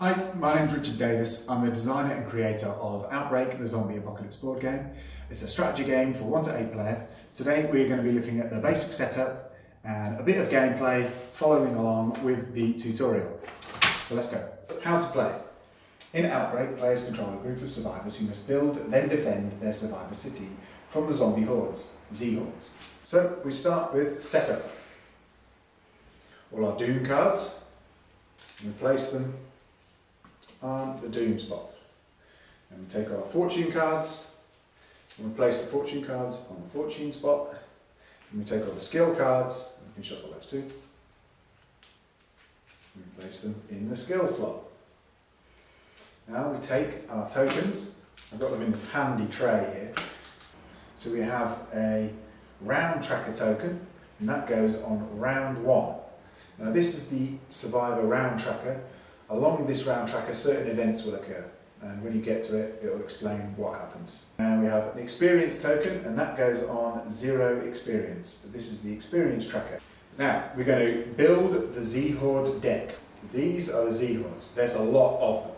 Hi, my name's Richard Davis. I'm the designer and creator of Outbreak, the zombie apocalypse board game. It's a strategy game for 1 to 8 player. Today we're going to be looking at the basic setup and a bit of gameplay following along with the tutorial. So let's go. How to play. In Outbreak, players control a group of survivors who must build, then defend their survivor city from the zombie hordes, Z-hordes. So we start with setup. All our Doom cards, we place them on the Doom spot. And we take our Fortune cards, and we place the Fortune cards on the Fortune spot. And we take all the Skill cards, and we can shuffle those too. And we place them in the Skill slot. Now we take our tokens. I've got them in this handy tray here. So we have a round tracker token, and that goes on round 1. Now this is the survivor round tracker. Along this round tracker, certain events will occur, and when you get to it, it will explain what happens. And we have an experience token, and that goes on 0 experience. This is the experience tracker. Now, we're going to build the Z-Horde deck. These are the Z-Hordes. There's a lot of them.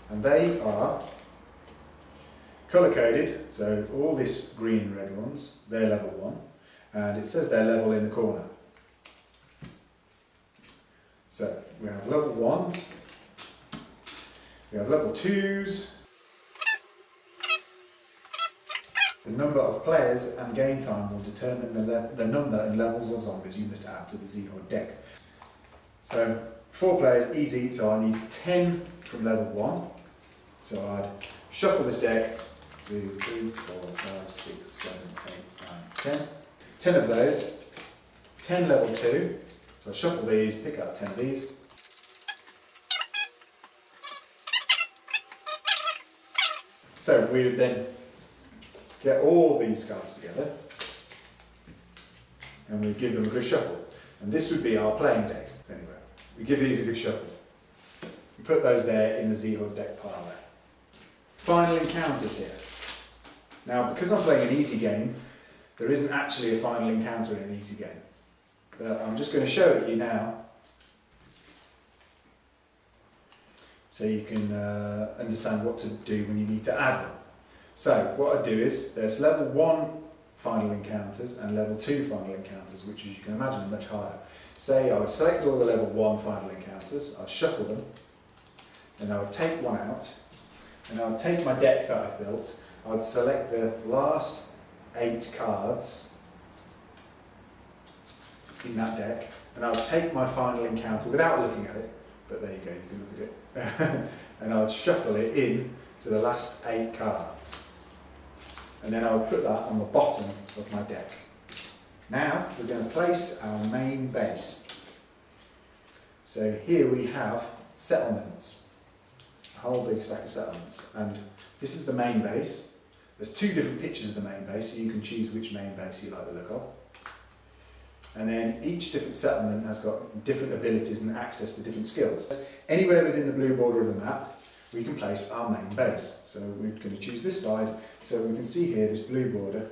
And they are colour-coded, so all this green and red ones, they're level 1, and it says their level in the corner. So we have level 1s, we have level 2s. The number of players and game time will determine the number and levels of zombies you must add to the Z-Horde deck. So 4 players, easy, so I need 10 from level 1. So I'd shuffle this deck, 2, 3, 4, 5, 6, 7, 8, 9, 10. 10 of those, 10 level 2. So I shuffle these, pick up 10 of these. So we would then get all these cards together and we give them a good shuffle. And this would be our playing deck. Anyway, we give these a good shuffle. We put those there in the Z-Horde deck pile there. Final encounters here. Now, because I'm playing an easy game, there isn't actually a final encounter in an easy game. But I'm just going to show it you now so you can understand what to do when you need to add them. So what I do is there's level 1 final encounters and level 2 final encounters, which as you can imagine are much harder. Say I would select all the level 1 final encounters, I'd shuffle them, then I would take one out, and I would take my deck that I've built, I would select the last 8 cards in that deck, and I'll take my final encounter without looking at it, but there you go, you can look at it, and I'll shuffle it in to the last 8 cards, and then I'll put that on the bottom of my deck. Now we're going to place our main base. So here we have settlements, a whole big stack of settlements, and this is the main base. There's 2 different pictures of the main base, so you can choose which main base you like the look of. And then each different settlement has got different abilities and access to different skills. Anywhere within the blue border of the map, we can place our main base. So we're going to choose this side, so we can see here this blue border.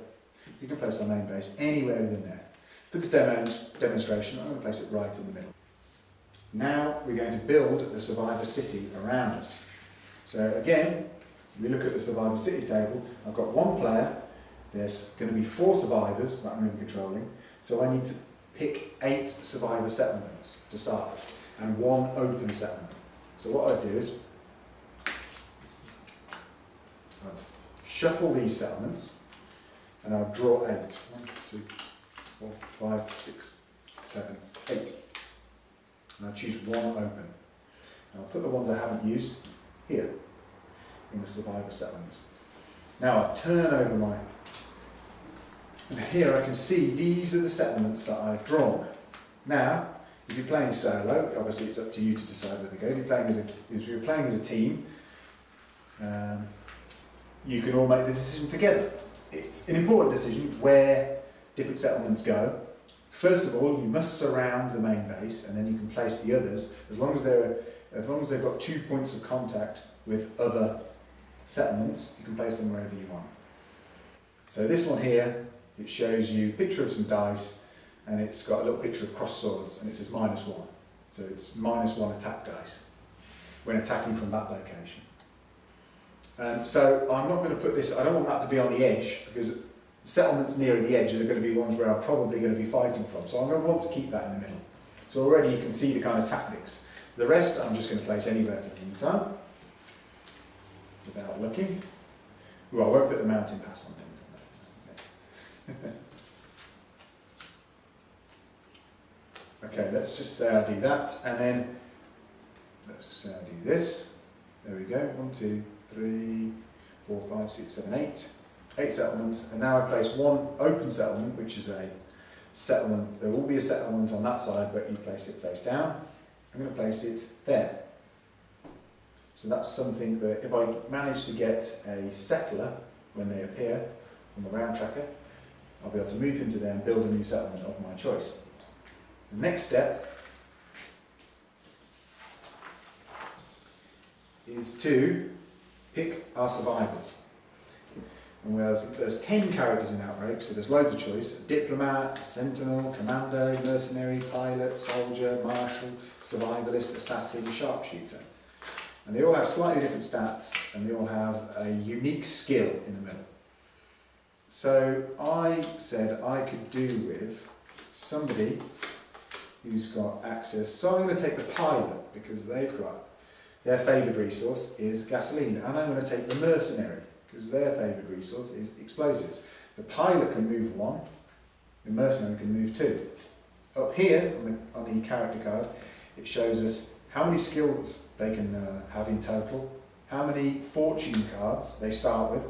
We can place our main base anywhere within there. For this demonstration, I'm going to place it right in the middle. Now we're going to build the survivor city around us. So again, we look at the survivor city table. I've got 1 player. There's going to be 4 survivors that I'm going to be controlling. So I need to pick 8 survivor settlements to start with, and 1 open settlement. So what I do is I'd shuffle these settlements, and I'll draw 8. 1, 2, 4, 5, 6, 7, 8. And I'll choose 1 open. And I'll put the ones I haven't used here in the survivor settlements. Now I turn over my... And here I can see these are the settlements that I've drawn. Now, if you're playing solo, obviously it's up to you to decide where to go. If you're playing as a team, you can all make the decision together. It's an important decision where different settlements go. First of all, you must surround the main base, and then you can place the others as long as they've got 2 points of contact with other settlements. You can place them wherever you want. So this one here, it shows you a picture of some dice, and it's got a little picture of crossed swords, and it says -1. So it's -1 attack dice when attacking from that location. So I'm not going to put this, I don't want that to be on the edge, because settlements nearer the edge are going to be ones where I'm probably going to be fighting from. So I'm going to want to keep that in the middle. So already you can see the kind of tactics. The rest I'm just going to place anywhere for the meantime, without looking. Well, I won't put the mountain pass on things. Okay, let's just say I do that, and then let's say I do this. There we go. 1, 2, 3, 4, 5, 6, 7, 8. 8 settlements, and now I place one open settlement, which is a settlement. There will be a settlement on that side, but you place it face down. I'm going to place it there. So that's something that if I manage to get a settler when they appear on the round tracker, I'll be able to move into there and build a new settlement of my choice. The next step is to pick our survivors. And there's 10 characters in Outbreak, so there's loads of choice. A diplomat, a sentinel, commando, mercenary, pilot, soldier, marshal, survivalist, assassin, sharpshooter. And they all have slightly different stats, and they all have a unique skill in the middle. So I said I could do with somebody who's got access. So I'm going to take the pilot, because they've got, their favoured resource is gasoline. And I'm going to take the mercenary, because their favoured resource is explosives. The pilot can move 1, the mercenary can move 2. Up here on the character card, it shows us how many skills they can have in total, how many fortune cards they start with,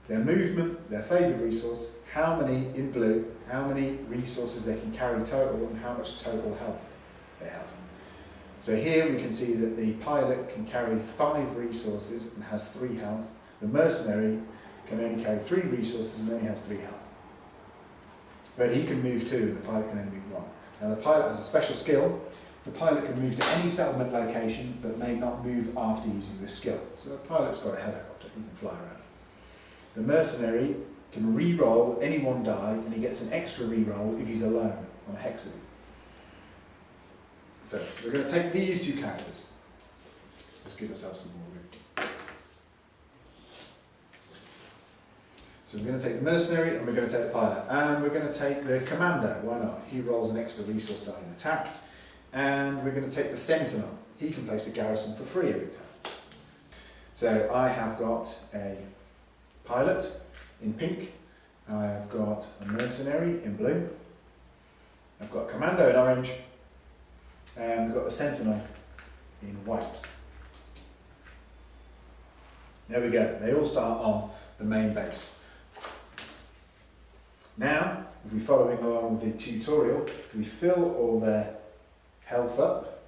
their movement, their favoured resource, how many in blue, how many resources they can carry total, and how much total health they have. So here we can see that the pilot can carry 5 resources and has 3 health. The mercenary can only carry 3 resources and only has 3 health. But he can move 2 and the pilot can only move 1. Now the pilot has a special skill. The pilot can move to any settlement location but may not move after using this skill. So the pilot's got a helicopter, he can fly around. The mercenary can re-roll any 1 die, and he gets an extra re-roll if he's alone on a hexagon. So we're going to take these 2 characters. Let's give ourselves some more room. So we're going to take the mercenary, and we're going to take the pilot, and we're going to take the commando. Why not? He rolls an extra resource die in attack. And we're going to take the sentinel. He can place a garrison for free every time. So I have got a pilot in pink. I have got a mercenary in blue. I've got a commando in orange. And we've got the sentinel in white. There we go. They all start on the main base. Now, if we're following along with the tutorial, we fill all their health up,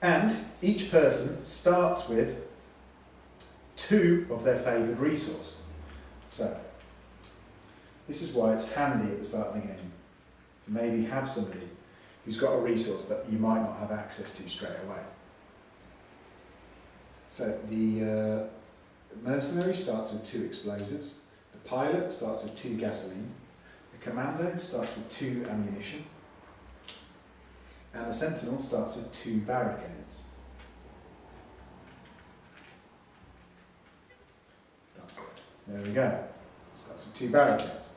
and each person starts with 2 of their favoured resource. So this is why it's handy at the start of the game to maybe have somebody who's got a resource that you might not have access to straight away. So the mercenary starts with 2 explosives, the pilot starts with 2 gasoline, the commando starts with 2 ammunition, and the sentinel starts with 2 barricades. There we go. Starts with 2 barricades.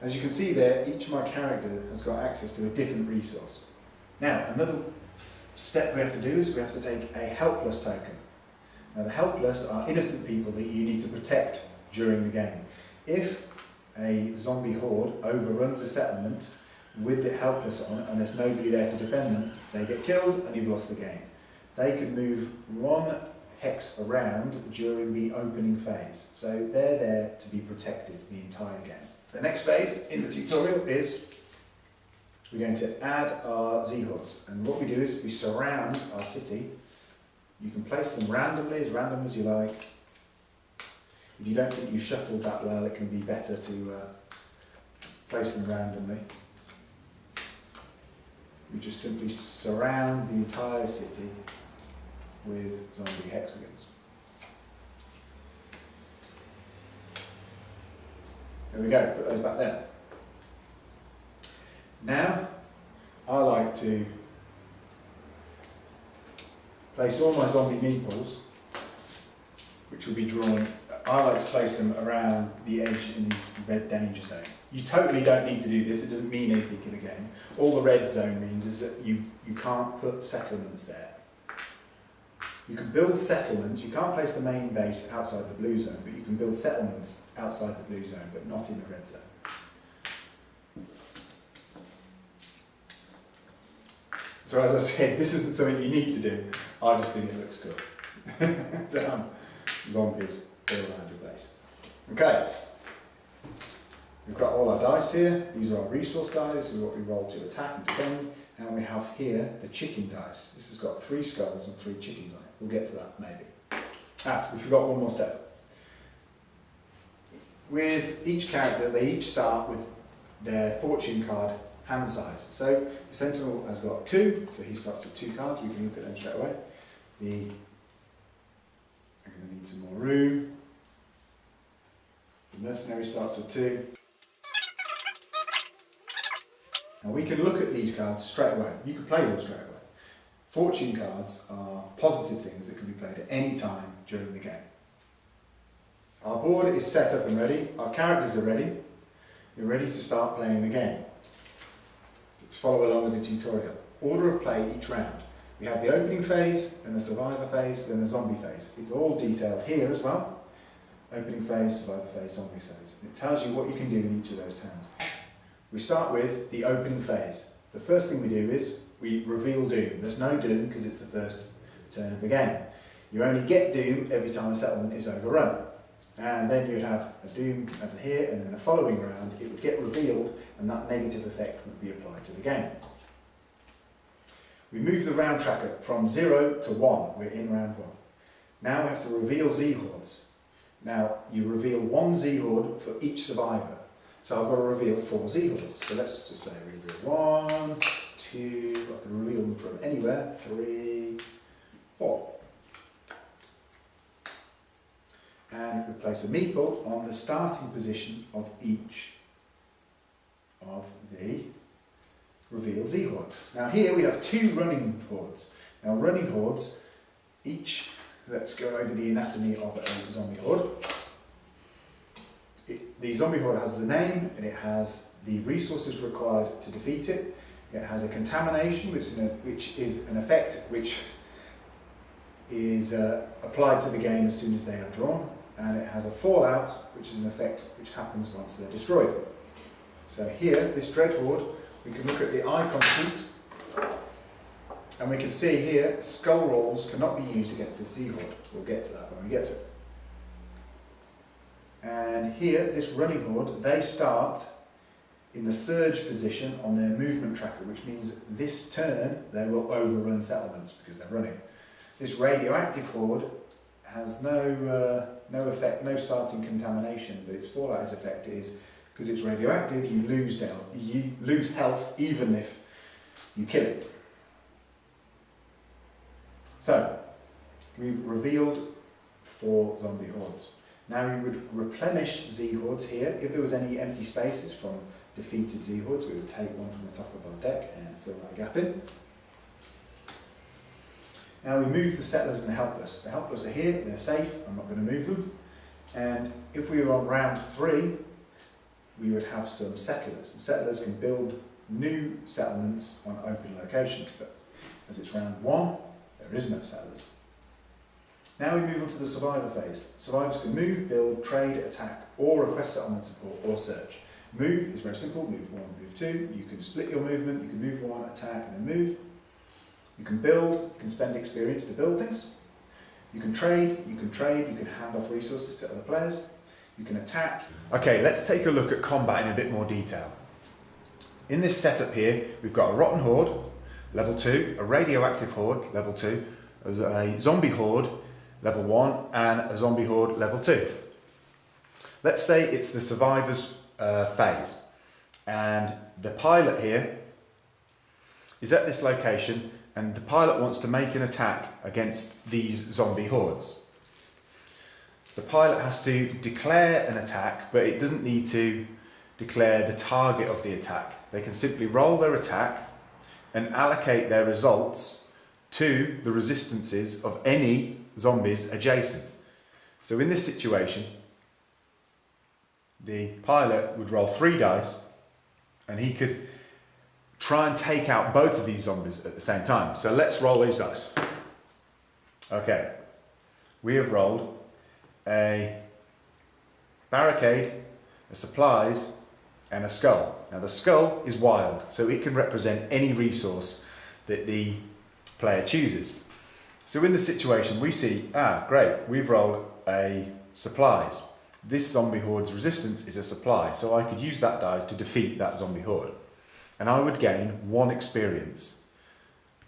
As you can see there, each of my character has got access to a different resource. Now, another step we have to do is we have to take a helpless token. Now, the helpless are innocent people that you need to protect during the game. If a zombie horde overruns a settlement with the helpless on and there's nobody there to defend them, they get killed and you've lost the game. They can move 1 hex around during the opening phase, so they're there to be protected the entire game. The next phase in the tutorial is we're going to add our Z-hordes, and what we do is we surround our city. You can place them randomly as you like. If you don't think you shuffled that well, it can be better to place them randomly. We just simply surround the entire city with zombie hexagons. There we go, put those back there. Now, I like to place all my zombie meeples, which will be drawn. I like to place them around the edge in this red danger zone. You totally don't need to do this, it doesn't mean anything in the game. All the red zone means is that you can't put settlements there. You can build settlements, you can't place the main base outside the blue zone, but you can build settlements outside the blue zone, but not in the red zone. So as I said, this isn't something you need to do, I just think it looks good. Damn, zombies all around your base. Okay, we've got all our dice here. These are our resource dice, this is what we roll to attack and defend. And we have here the chicken dice. This has got 3 skulls and 3 chickens on it. We'll get to that maybe. We forgot one more step. With each character, they each start with their fortune card hand size. So the Sentinel has got 2, so he starts with 2 cards. We can look at them straight away. I'm going to need some more room. The Mercenary starts with 2. Now we can look at these cards straight away. You can play them straight away. Fortune cards are positive things that can be played at any time during the game. Our board is set up and ready. Our characters are ready. You're ready to start playing the game. Let's follow along with the tutorial. Order of play each round. We have the opening phase, then the survivor phase, then the zombie phase. It's all detailed here as well. Opening phase, survivor phase, zombie phase. It tells you what you can do in each of those turns. We start with the opening phase. The first thing we do is we reveal Doom. There's no Doom because it's the first turn of the game. You only get Doom every time a settlement is overrun. And then you'd have a Doom under here, and then the following round it would get revealed and that negative effect would be applied to the game. We move the round tracker from 0 to 1. We're in round 1. Now we have to reveal Z-Hordes. Now you reveal 1 Z-Horde for each survivor. So I've got to reveal 4 Z-Hordes. So let's just say reveal 1, 2, I can reveal them from anywhere, 3, 4. And we place a meeple on the starting position of each of the revealed Z-Hordes. Now here we have 2 running hordes. Now running hordes, let's go over the anatomy of a zombie horde. The zombie horde has the name and it has the resources required to defeat it. It has a contamination, which is an effect which is applied to the game as soon as they are drawn, and it has a fallout, which is an effect which happens once they're destroyed. So here, this Dread Horde, we can look at the icon sheet, and we can see here, skull rolls cannot be used against the Z-Horde. We'll get to that when we get to it. And here, this running horde, they start in the surge position on their movement tracker, which means this turn they will overrun settlements because they're running. This radioactive horde has no effect, no starting contamination, but its fallout effect is because it's radioactive, you lose health even if you kill it. So, we've revealed 4 zombie hordes. Now we would replenish Z-Hordes here. If there was any empty spaces from defeated Z-Hordes, we would take one from the top of our deck and fill that gap in. Now we move the settlers and the helpless. The helpless are here, they're safe, I'm not going to move them. And if we were on round 3, we would have some settlers. And settlers can build new settlements on open locations, but as it's round 1, there is no settlers. Now we move on to the survivor phase. Survivors can move, build, trade, attack, or request settlement support or search. Move is very simple, move 1, move 2. You can split your movement, you can move 1, attack, and then move. You can build, you can spend experience to build things. You can trade, you can hand off resources to other players. You can attack. Okay, let's take a look at combat in a bit more detail. In this setup here, we've got a rotten horde, level 2, a radioactive horde, level 2, a zombie horde, level 1, and a zombie horde, level 2. Let's say it's the survivors phase, and the pilot here is at this location, and the pilot wants to make an attack against these zombie hordes. The pilot has to declare an attack, but it doesn't need to declare the target of the attack. they can simply roll their attack and allocate their results to the resistances of any zombies adjacent. So in this situation, the pilot would roll 3 dice and he could try and take out both of these zombies at the same time. So let's roll these dice. Okay, we have rolled a barricade, a supplies, and a skull. Now the skull is wild, so it can represent any resource that the player chooses. So in the situation we see, great, we've rolled a supplies. This zombie horde's resistance is a supply, so I could use that die to defeat that zombie horde. And I would gain 1 experience.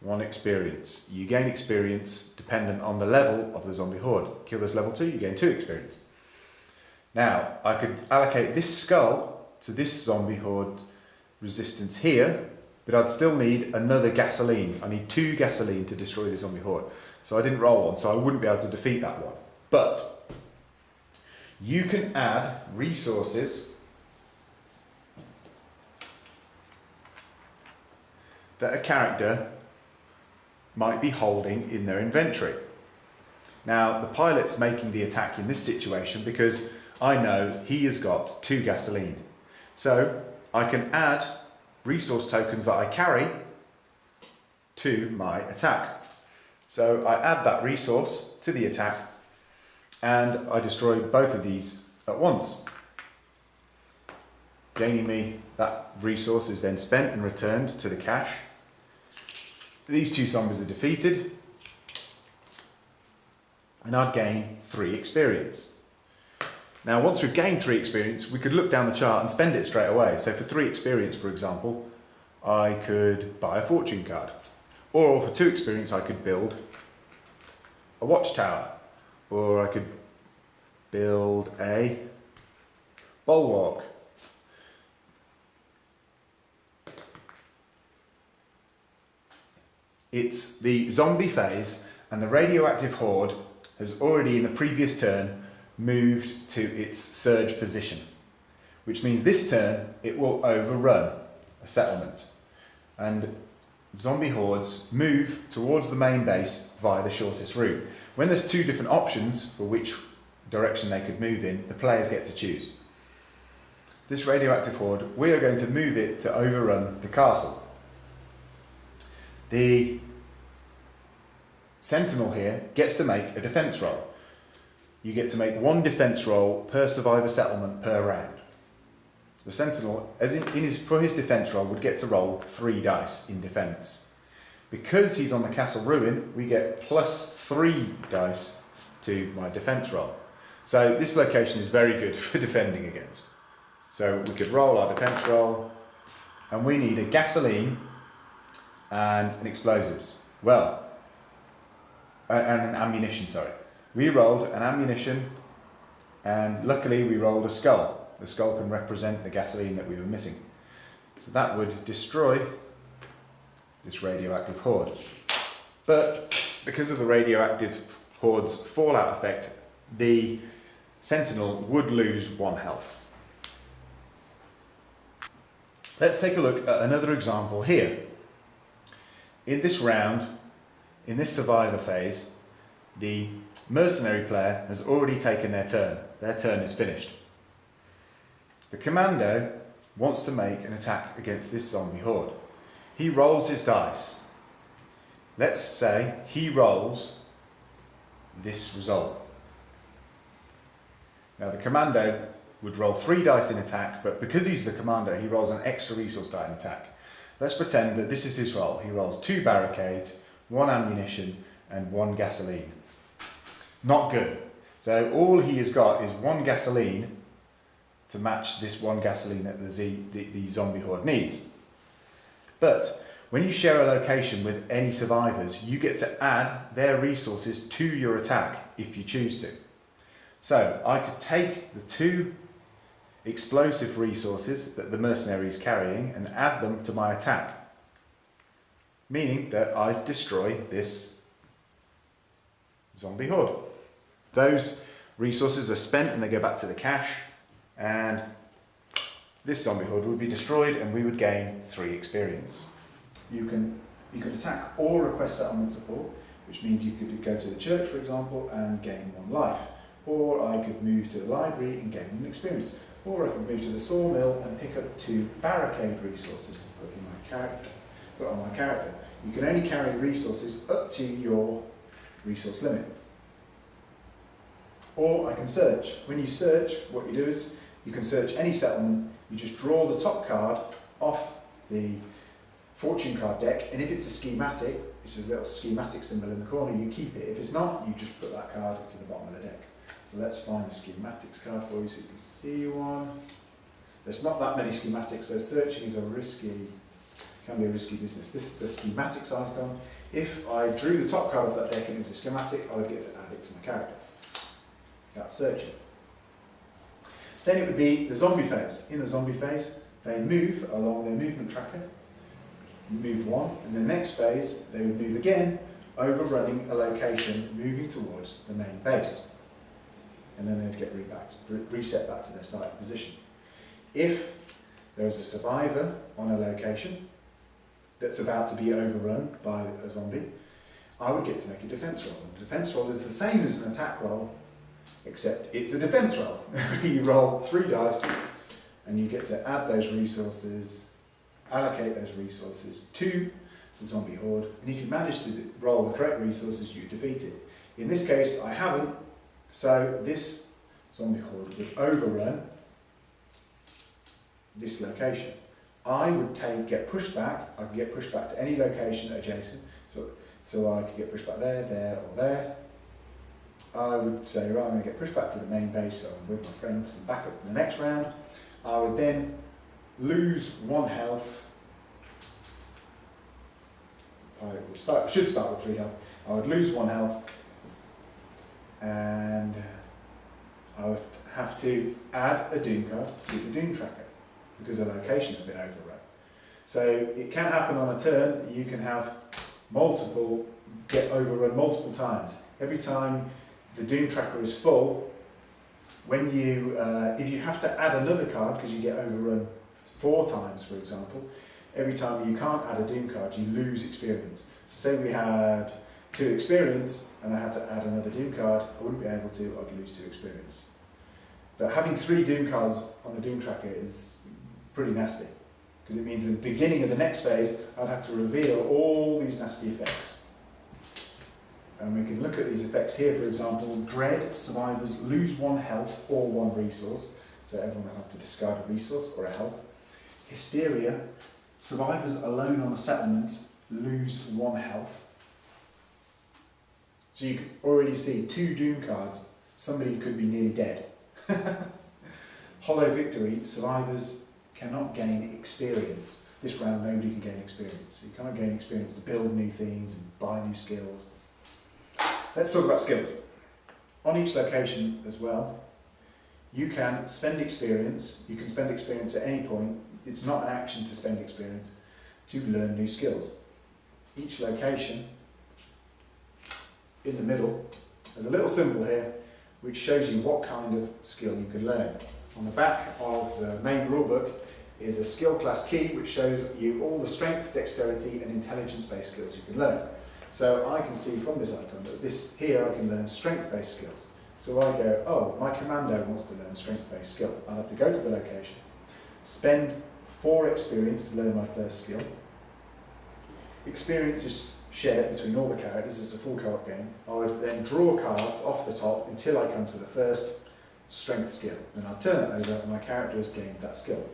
1 experience. You gain experience dependent on the level of the zombie horde. Kill this level 2, you gain 2 experience. Now, I could allocate this skull to this zombie horde resistance here, but I'd still need another gasoline. I need 2 gasoline to destroy the zombie horde. So I didn't roll 1, so I wouldn't be able to defeat that one. But you can add resources that a character might be holding in their inventory. Now, the pilot's making the attack in this situation because I know he has got 2 gasoline. So I can add resource tokens that I carry to my attack. So I add that resource to the attack and I destroy both of these at once. Gaining me that resource is then spent and returned to the cache. These 2 zombies are defeated and I'd gain 3 experience. Now once we've gained 3 experience, we could look down the chart and spend it straight away. So for 3 experience, for example, I could buy a fortune card. Or for 2 experience, I could build a watchtower. Or I could build a bulwark. It's the zombie phase and the radioactive horde has already in the previous turn moved to its surge position, which means this turn it will overrun a settlement and zombie hordes move towards the main base via the shortest route. When there's 2 different options for which direction they could move in, the players get to choose. This radioactive horde, we are going to move it to overrun the castle. The sentinel here gets to make a defense roll. You get to make 1 defense roll per survivor settlement per round. The sentinel, for his defense roll, would get to roll 3 dice in defense. Because he's on the castle ruin, we get +3 dice to my defense roll. So this location is very good for defending against. So we could roll our defense roll, and we need a gasoline and an explosives. Well, and an ammunition, sorry. We rolled an ammunition, and luckily we rolled a skull. The skull can represent the gasoline that we were missing. So that would destroy this radioactive horde. But because of the radioactive horde's fallout effect, the sentinel would lose 1 health. Let's take a look at another example here. In this round, in this survivor phase, the mercenary player has already taken their turn. Their turn is finished. The commando wants to make an attack against this zombie horde. He rolls his dice. Let's say he rolls this result. Now the commando would roll 3 dice in attack, but because he's the commander, he rolls an extra resource die in attack. Let's pretend that this is his roll. He rolls 2 barricades, 1 ammunition, and 1 gasoline. Not good. So all he has got is 1 gasoline to match this 1 gasoline that the zombie horde needs. But when you share a location with any survivors, you get to add their resources to your attack if you choose to. So I could take the 2 explosive resources that the mercenary is carrying and add them to my attack, meaning that I've destroyed this zombie horde. Those resources are spent and they go back to the cache, and this zombie horde would be destroyed and we would gain 3 experience. You can attack or request settlement support, which means you could go to the church, for example, and gain 1 life. Or I could move to the library and gain an experience. Or I could move to the sawmill and pick up 2 barricade resources to put on my character. You can only carry resources up to your resource limit. Or I can search. When you search, what you do is you can search any settlement. You just draw the top card off the fortune card deck, and if it's a schematic, it's a little schematic symbol in the corner, you keep it. If it's not, you just put that card to the bottom of the deck. So let's find a schematics card for you so you can see one. There's not that many schematics, so searching is can be a risky business. This is the schematics icon. If I drew the top card of that deck and it was a schematic, I would get to add it to my character. That's searching. Then it would be the zombie phase. In the zombie phase, they move along their movement tracker, move 1, and the next phase, they would move again, overrunning a location, moving towards the main base. And then they'd get reset back to their starting position. If there is a survivor on a location that's about to be overrun by a zombie, I would get to make a defense roll. And the defense roll is the same as an attack roll, except it's a defense roll. You roll 3 dice and you get to add those resources, allocate those resources to the zombie horde, and if you manage to roll the correct resources, you defeat it. In this case, I haven't, so this zombie horde would overrun this location. I would get pushed back. I could get pushed back to any location adjacent, so I could get pushed back there, there, or there. I would say, right, I'm going to get pushed back to the main base, so I'm with my friend for some backup for the next round. I would then lose 1 health. I should start with 3 health. I would lose 1 health, and I would have to add a doom card to the doom tracker because the location has been overrun. So it can happen on a turn. You can have get overrun multiple times. Every time the doom tracker is full, when if you have to add another card because you get overrun 4 times, for example, every time you can't add a doom card, you lose experience. So say we had 2 experience and I had to add another doom card, I wouldn't be able to, I'd lose 2 experience. But having 3 doom cards on the doom tracker is pretty nasty, because it means at the beginning of the next phase, I'd have to reveal all these nasty effects. And we can look at these effects here, for example. Dread, survivors lose 1 health or 1 resource, so everyone will have to discard a resource or a health. Hysteria, survivors alone on a settlement lose 1 health. So you can already see 2 doom cards, somebody could be nearly dead. Hollow victory, survivors cannot gain experience. This round nobody can gain experience. You can't gain experience to build new things and buy new skills. Let's talk about skills. On each location as well, you can spend experience. You can spend experience at any point. It's not an action to spend experience to learn new skills. Each location in the middle has a little symbol here which shows you what kind of skill you can learn. On the back of the main rulebook is a skill class key which shows you all the strength, dexterity and intelligence-based skills you can learn. So I can see from this icon that here I can learn strength-based skills. So I go, oh, my commando wants to learn a strength-based skill. I'll have to go to the location, spend 4 experience to learn my first skill. Experience is shared between all the characters, it's a full co-op game. I would then draw cards off the top until I come to the first strength skill. Then I'll turn it over and my character has gained that skill.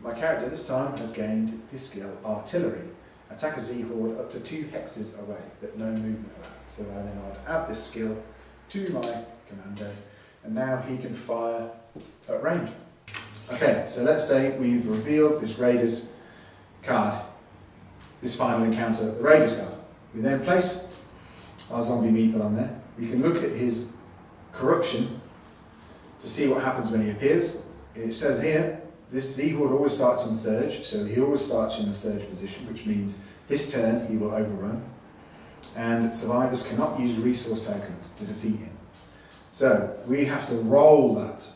My character this time has gained this skill, artillery. Attack a Z-horde up to 2 hexes away, but no movement allowed. So then I'd add this skill to my commando, and now he can fire at range. Okay, so let's say we've revealed this Raiders card, this final encounter, the Raiders card. We then place our zombie meeple on there. We can look at his corruption to see what happens when he appears. It says here, this Z-horde always starts in surge, so he always starts in the surge position, which means this turn he will overrun, and survivors cannot use resource tokens to defeat him. So we have to roll that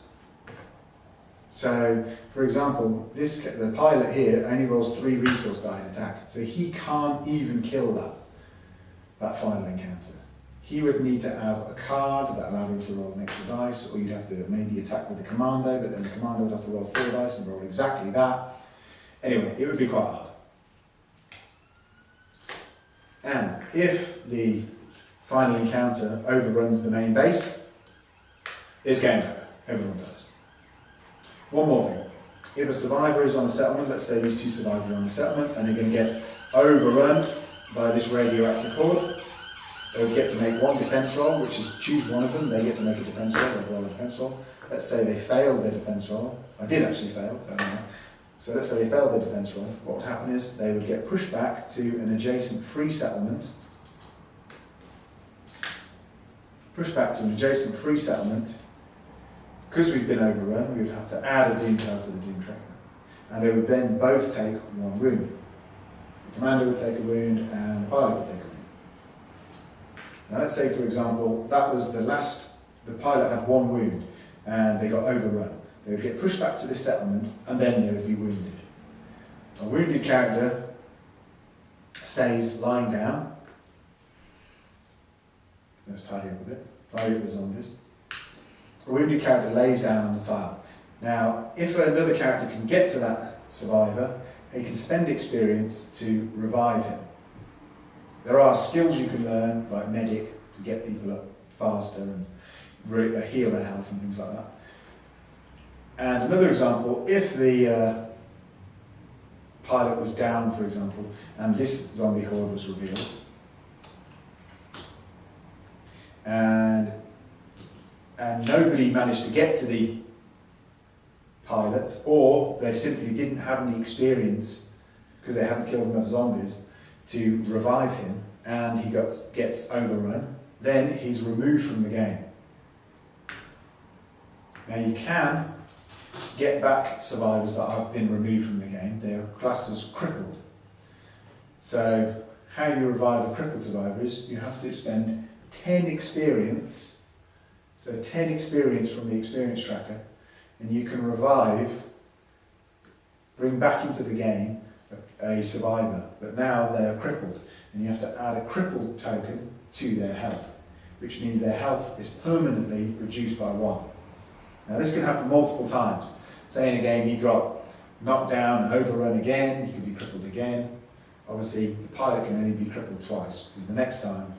So, for example, the pilot here only rolls 3 resource die in attack, so he can't even kill that final encounter. He would need to have a card that allowed him to roll an extra dice, or you'd have to maybe attack with the commando, but then the commando would have to roll 4 dice and roll exactly that. Anyway, it would be quite hard. And if the final encounter overruns the main base, it's game over. Everyone dies. One more thing. If a survivor is on a settlement, let's say these 2 survivors are on a settlement, and they're going to get overrun by this radioactive horde, they would get to make 1 defense roll, which is choose one of them, they get to make a defense roll, they roll a defense roll. Let's say they failed their defense roll. I did actually fail, so anyway. So let's say they failed their defense roll. What would happen is they would get pushed back to an adjacent free settlement. Pushed back to an adjacent free settlement. Because we've been overrun, we would have to add a Doom card to the Doom tracker. And they would then both take 1 wound. The commander would take a wound and the pilot would take a wound. Now let's say, for example, that was the pilot had 1 wound and they got overrun. They would get pushed back to this settlement and then they would be wounded. A wounded character stays lying down. Let's tidy up a bit, tidy up the zombies. A wounded character lays down on the tile. Now, if another character can get to that survivor, he can spend experience to revive him. There are skills you can learn, like medic, to get people up faster and heal their health and things like that. And another example, if the pilot was down, for example, and this zombie horde was revealed, and nobody managed to get to the pilot, or they simply didn't have any experience because they hadn't killed enough zombies to revive him, and he gets overrun, then he's removed from the game. Now you can get back survivors that have been removed from the game. They are classed as crippled. So how you revive a crippled survivor is you have to spend 10 experience, so 10 experience from the experience tracker, and you can bring back into the game a survivor, but now they're crippled, and you have to add a crippled token to their health, which means their health is permanently reduced by 1. Now this can happen multiple times. Say in a game you got knocked down and overrun again, you could be crippled again. Obviously the pilot can only be crippled twice, because the next time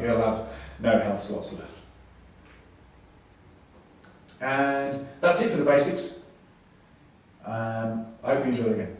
he'll have no health slots left. And that's it for the basics. I hope you enjoy the game.